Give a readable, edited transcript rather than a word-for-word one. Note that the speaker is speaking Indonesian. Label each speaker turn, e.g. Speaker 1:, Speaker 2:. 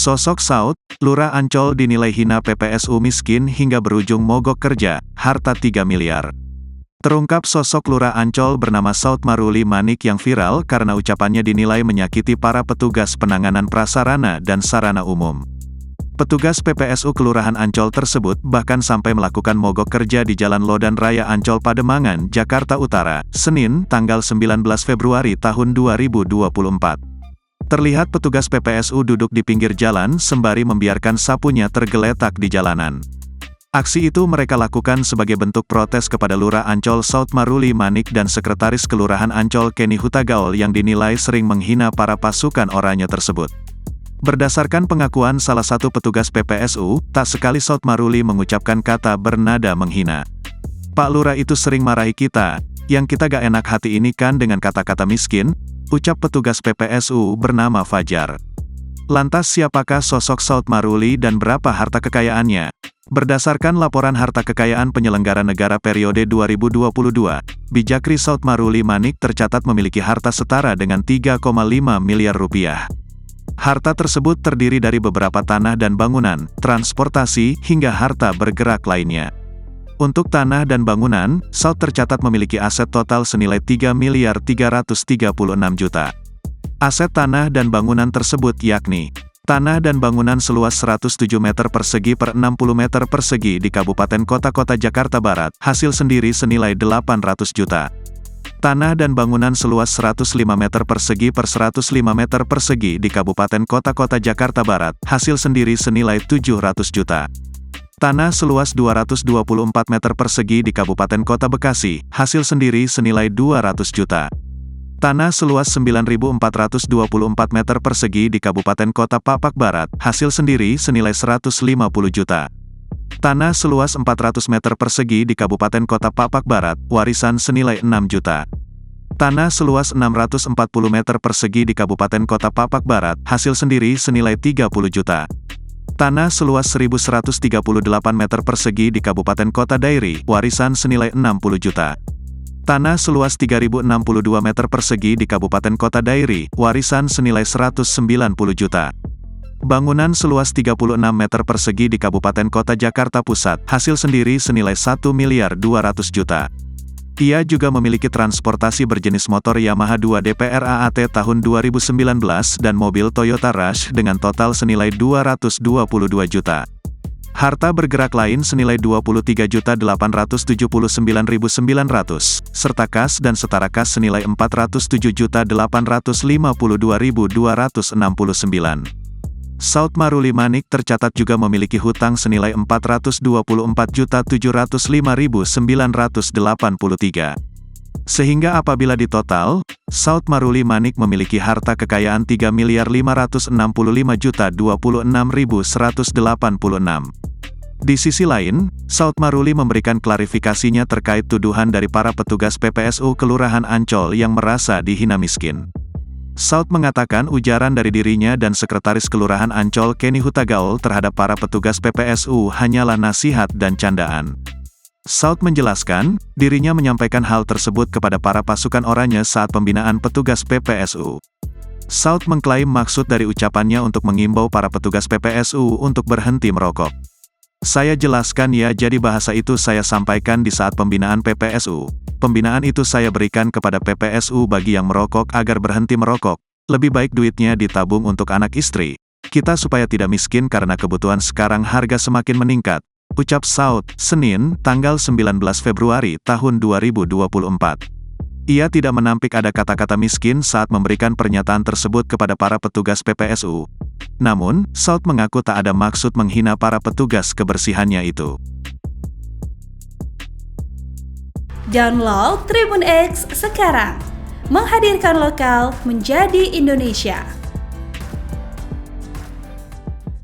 Speaker 1: Sosok Saud, Lurah Ancol dinilai hina PPSU miskin hingga berujung mogok kerja, harta 3 miliar. Terungkap sosok Lurah Ancol bernama Saud Maruli Manik yang viral karena ucapannya dinilai menyakiti para petugas penanganan prasarana dan sarana umum. Petugas PPSU Kelurahan Ancol tersebut bahkan sampai melakukan mogok kerja di Jalan Lodan Raya Ancol Pademangan, Jakarta Utara, Senin, tanggal 19 Februari tahun 2024. Terlihat petugas PPSU duduk di pinggir jalan sembari membiarkan sapunya tergeletak di jalanan. Aksi itu mereka lakukan sebagai bentuk protes kepada Lurah Ancol Saud Maruli Manik dan Sekretaris Kelurahan Ancol Kenny Hutagaol yang dinilai sering menghina para pasukan oranye tersebut. Berdasarkan pengakuan salah satu petugas PPSU, tak sekali Saud Maruli mengucapkan kata bernada menghina. "Pak Lurah itu sering marahi kita, yang kita gak enak hati ini kan dengan kata-kata miskin," ucap petugas PPSU bernama Fajar. Lantas siapakah sosok Saud Maruli dan berapa harta kekayaannya? Berdasarkan laporan harta kekayaan penyelenggara negara periode 2022, Bijakri Saud Maruli Manik tercatat memiliki harta setara dengan 3,5 miliar rupiah. Harta tersebut terdiri dari beberapa tanah dan bangunan, transportasi, hingga harta bergerak lainnya. Untuk tanah dan bangunan, Saud tercatat memiliki aset total senilai 3 miliar 336 juta. Aset tanah dan bangunan tersebut yakni tanah dan bangunan seluas 107 meter persegi per 60 meter persegi di Kabupaten Kota Jakarta Barat, hasil sendiri senilai 800 juta. Tanah dan bangunan seluas 105 meter persegi per 105 meter persegi di Kabupaten Kota Jakarta Barat, hasil sendiri senilai 700 juta. Tanah seluas 224 meter persegi di Kabupaten Kota Bekasi, hasil sendiri senilai 200 juta. Tanah seluas 9.424 meter persegi di Kabupaten Kota Papak Barat, hasil sendiri senilai 150 juta. Tanah seluas 400 meter persegi di Kabupaten Kota Papak Barat, warisan senilai 6 juta. Tanah seluas 640 meter persegi di Kabupaten Kota Papak Barat, hasil sendiri senilai 30 juta. Tanah seluas 1.138 meter persegi di Kabupaten Kota Dairi, warisan senilai 60 juta. Tanah seluas 3.062 meter persegi di Kabupaten Kota Dairi, warisan senilai 190 juta. Bangunan seluas 36 meter persegi di Kabupaten Kota Jakarta Pusat, hasil sendiri senilai 1 miliar 200 juta. Ia juga memiliki transportasi berjenis motor Yamaha 2 DPR AAT tahun 2019 dan mobil Toyota Rush dengan total senilai 222 juta. Harta bergerak lain senilai 23.879.900, serta kas dan setara kas senilai 407.852.269. Saud Maruli Manik tercatat juga memiliki hutang senilai 424.705.983. Sehingga apabila ditotal, Saud Maruli Manik memiliki harta kekayaan 3.565.026.186. Di sisi lain, Saud Maruli memberikan klarifikasinya terkait tuduhan dari para petugas PPSU Kelurahan Ancol yang merasa dihina miskin. Saud mengatakan ujaran dari dirinya dan Sekretaris Kelurahan Ancol Kenny Hutagaol terhadap para petugas PPSU hanyalah nasihat dan candaan. Saud menjelaskan, dirinya menyampaikan hal tersebut kepada para pasukan oranye saat pembinaan petugas PPSU. Saud mengklaim maksud dari ucapannya untuk mengimbau para petugas PPSU untuk berhenti merokok. "Saya jelaskan ya, jadi bahasa itu saya sampaikan di saat pembinaan PPSU. Pembinaan itu saya berikan kepada PPSU bagi yang merokok agar berhenti merokok. Lebih baik duitnya ditabung untuk anak istri kita supaya tidak miskin karena kebutuhan sekarang harga semakin meningkat," ucap Saud, Senin, tanggal 19 Februari tahun 2024. Ia tidak menampik ada kata-kata miskin saat memberikan pernyataan tersebut kepada para petugas PPSU. Namun, Saud mengaku tak ada maksud menghina para petugas kebersihannya itu.
Speaker 2: Download Tribun X sekarang, menghadirkan lokal menjadi Indonesia.